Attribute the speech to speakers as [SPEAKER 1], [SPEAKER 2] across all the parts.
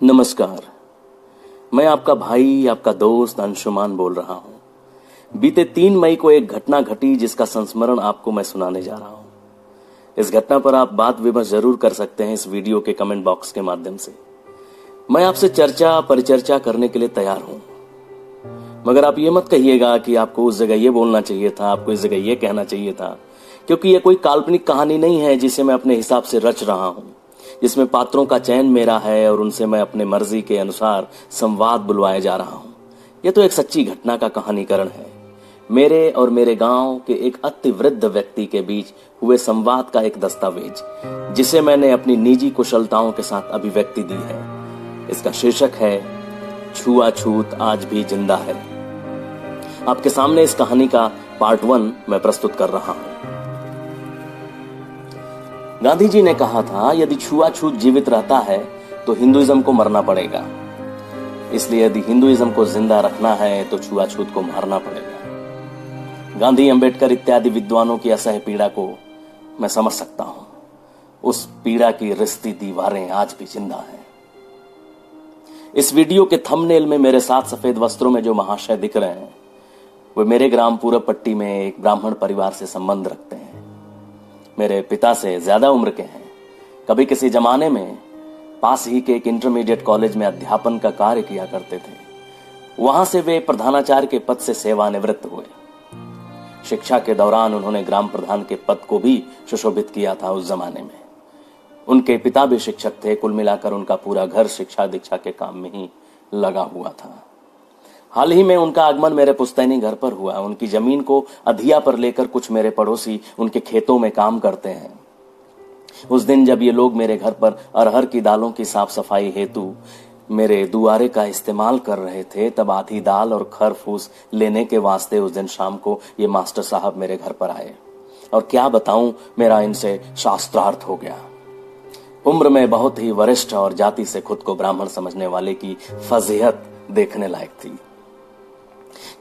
[SPEAKER 1] नमस्कार। मैं आपका भाई, आपका दोस्त अंशुमान बोल रहा हूं। बीते 3 मई को एक घटना घटी जिसका संस्मरण आपको मैं सुनाने जा रहा हूं। इस घटना पर आप बात विमर्श जरूर कर सकते हैं इस वीडियो के कमेंट बॉक्स के माध्यम से। मैं आपसे चर्चा परिचर्चा करने के लिए तैयार हूं, मगर आप ये मत कहिएगा कि आपको उस जगह ये बोलना चाहिए था, आपको इस जगह ये कहना चाहिए था, क्योंकि ये कोई काल्पनिक कहानी नहीं है जिसे मैं अपने हिसाब से रच रहा हूं, जिसमें पात्रों का चयन मेरा है और उनसे मैं अपने मर्जी के अनुसार संवाद बुलवाए जा रहा हूं। यह तो एक सच्ची घटना का कहानीकरण है, मेरे और मेरे गांव के एक अति वृद्ध व्यक्ति के बीच हुए संवाद का एक दस्तावेज, जिसे मैंने अपनी निजी कुशलताओं के साथ अभिव्यक्ति दी है। इसका शीर्षक है छुआछूत आज भी जिंदा है। आपके सामने इस कहानी का पार्ट 1 मैं प्रस्तुत कर रहा हूं। गांधी जी ने कहा था, यदि छुआछूत जीवित रहता है तो हिंदुइज्म को मरना पड़ेगा, इसलिए यदि हिंदुइज्म को जिंदा रखना है तो छुआछूत को मारना पड़ेगा। गांधी, अंबेडकर इत्यादि विद्वानों की असह्य पीड़ा को मैं समझ सकता हूं। उस पीड़ा की रिश्ती दीवारें आज भी जिंदा हैं। इस वीडियो के थंबनेल में मेरे साथ सफेद वस्त्रों में जो महाशय दिख रहे हैं, वे मेरे ग्राम पूरब पट्टी में एक ब्राह्मण परिवार से संबंध रखते हैं। मेरे पिता से ज्यादा उम्र के हैं। कभी किसी जमाने में पास ही के एक इंटरमीडिएट कॉलेज में अध्यापन का कार्य किया करते थे। वहां से वे प्रधानाचार्य के पद से सेवानिवृत्त हुए। शिक्षा के दौरान उन्होंने ग्राम प्रधान के पद को भी सुशोभित किया था। उस जमाने में उनके पिता भी शिक्षक थे। कुल मिलाकर उनका पूरा घर शिक्षा दीक्षा के काम में ही लगा हुआ था। हाल ही में उनका आगमन मेरे पुश्तैनी घर पर हुआ। उनकी जमीन को अधिया पर लेकर कुछ मेरे पड़ोसी उनके खेतों में काम करते हैं। उस दिन जब ये लोग मेरे घर पर अरहर की दालों की साफ सफाई हेतु मेरे दुआरे का इस्तेमाल कर रहे थे, तब आधी दाल और खर फूस लेने के वास्ते उस दिन शाम को ये मास्टर साहब मेरे घर पर आए। और क्या बताऊं, मेरा इनसे शास्त्रार्थ हो गया। उम्र में बहुत ही वरिष्ठ और जाति से खुद को ब्राह्मण समझने वाले की फजीहत देखने लायक थी।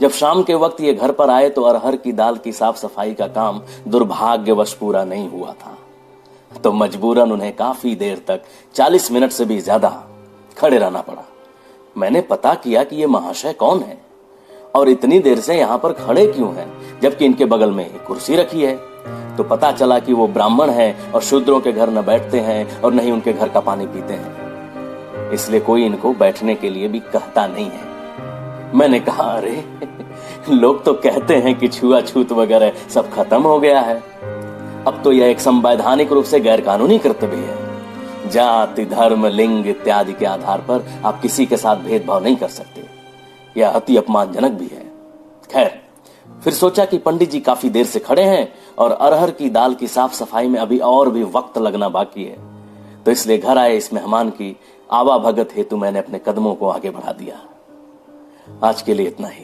[SPEAKER 1] जब शाम के वक्त ये घर पर आए तो अरहर की दाल की साफ सफाई का काम दुर्भाग्यवश पूरा नहीं हुआ था, तो मजबूरन उन्हें काफी देर तक 40 मिनट से भी ज्यादा खड़े रहना पड़ा। मैंने पता किया कि ये महाशय कौन है और इतनी देर से यहां पर खड़े क्यों हैं, जबकि इनके बगल में एक कुर्सी रखी है। तो पता चला कि वो ब्राह्मण है और शूद्रों के घर न बैठते हैं और न ही उनके घर का पानी पीते हैं, इसलिए कोई इनको बैठने के लिए भी कहता नहीं है। मैंने कहा, अरे लोग तो कहते हैं कि छुआछूत वगैरह सब खत्म हो गया है। अब तो यह एक संवैधानिक रूप से गैर कानूनी कृत्य भी है। जाति, धर्म, लिंग इत्यादि के आधार पर आप किसी के साथ भेदभाव नहीं कर सकते। यह अति अपमानजनक भी है। खैर, फिर सोचा कि पंडित जी काफी देर से खड़े हैं और अरहर की दाल की साफ सफाई में अभी और भी वक्त लगना बाकी है, तो इसलिए घर आए इस मेहमान की आवाभगत हेतु मैंने अपने कदमों को आगे बढ़ा दिया। आज के लिए इतना ही।